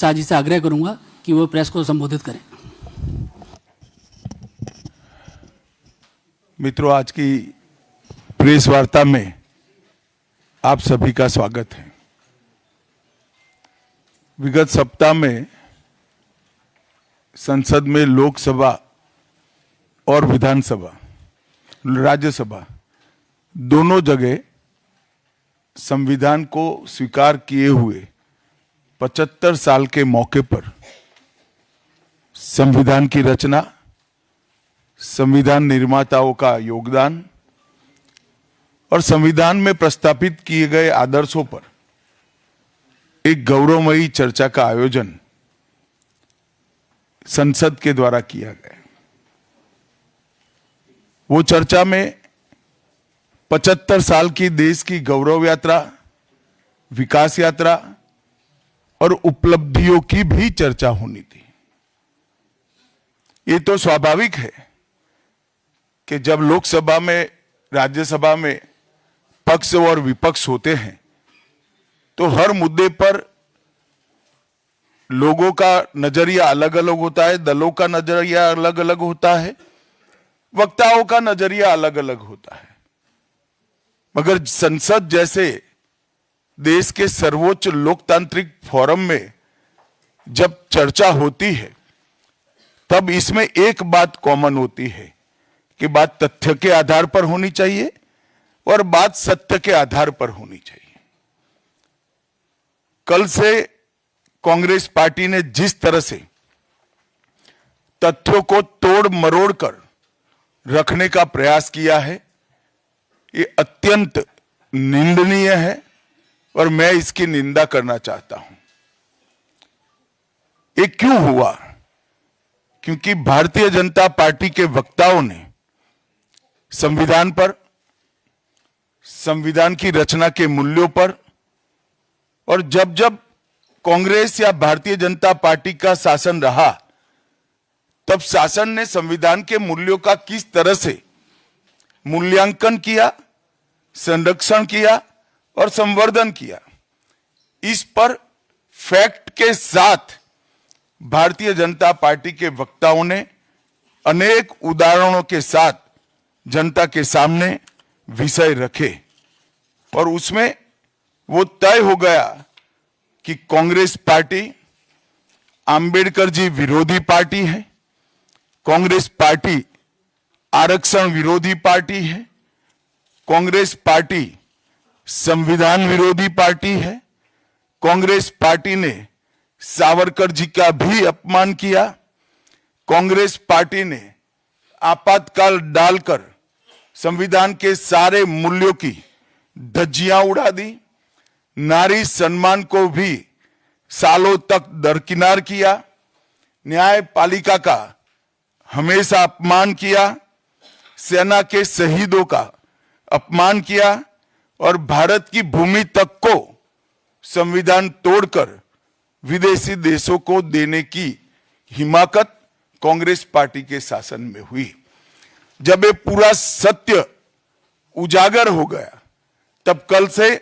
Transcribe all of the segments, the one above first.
साजी से आग्रह करूंगा कि वो प्रेस को संबोधित करें। मित्रों, आज की प्रेस वार्ता में आप सभी का स्वागत है। विगत सप्ताह में संसद में लोकसभा और विधानसभा, राज्यसभा दोनों जगह संविधान को स्वीकार किए हुए 75 साल के मौके पर संविधान की रचना, संविधान निर्माताओं का योगदान और संविधान में प्रस्तावित किए गए आदर्शों पर एक गौरवमयी चर्चा का आयोजन संसद के द्वारा किया गया। वो चर्चा में 75 साल की देश की गौरव यात्रा, विकास यात्रा और उपलब्धियों की भी चर्चा होनी थी। ये तो स्वाभाविक है कि जब लोकसभा में, राज्यसभा में पक्ष और विपक्ष होते हैं तो हर मुद्दे पर लोगों का नजरिया अलग अलग होता है, दलों का नजरिया अलग अलग होता है, वक्ताओं का नजरिया अलग अलग होता है। मगर संसद जैसे देश के सर्वोच्च लोकतांत्रिक फोरम में जब चर्चा होती है तब इसमें एक बात कॉमन होती है कि बात तथ्य के आधार पर होनी चाहिए और बात सत्य के आधार पर होनी चाहिए। कल से कांग्रेस पार्टी ने जिस तरह से तथ्यों को तोड़ मरोड़ कर रखने का प्रयास किया है, ये अत्यंत निंदनीय है और मैं इसकी निंदा करना चाहता हूं। ये क्यों हुआ? क्योंकि भारतीय जनता पार्टी के वक्ताओं ने संविधान पर, संविधान की रचना के मूल्यों पर और जब जब कांग्रेस या भारतीय जनता पार्टी का शासन रहा तब शासन ने संविधान के मूल्यों का किस तरह से मूल्यांकन किया, संरक्षण किया और संवर्धन किया, इस पर फैक्ट के साथ भारतीय जनता पार्टी के वक्ताओं ने अनेक उदाहरणों के साथ जनता के सामने विषय रखे और उसमें वो तय हो गया कि कांग्रेस पार्टी आंबेडकर जी विरोधी पार्टी है, कांग्रेस पार्टी आरक्षण विरोधी पार्टी है, कांग्रेस पार्टी संविधान विरोधी पार्टी है, कांग्रेस पार्टी ने सावरकर जी का भी अपमान किया, कांग्रेस पार्टी ने आपातकाल डालकर संविधान के सारे मूल्यों की धज्जियां उड़ा दी, नारी सम्मान को भी सालों तक दरकिनार किया, न्यायपालिका का हमेशा अपमान किया, सेना के शहीदों का अपमान किया और भारत की भूमि तक को संविधान तोड़कर विदेशी देशों को देने की हिमाकत कांग्रेस पार्टी के शासन में हुई। जब ये पूरा सत्य उजागर हो गया तब कल से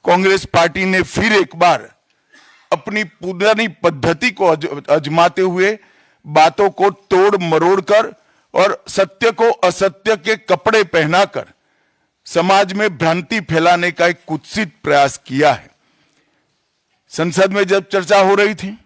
कांग्रेस पार्टी ने फिर एक बार अपनी पुरानी पद्धति को आजमाते हुए बातों को तोड़ मरोड़ कर और सत्य को असत्य के कपड़े पहनाकर समाज में भ्रांति फैलाने का एक कुत्सित प्रयास किया है। संसद में जब चर्चा हो रही थी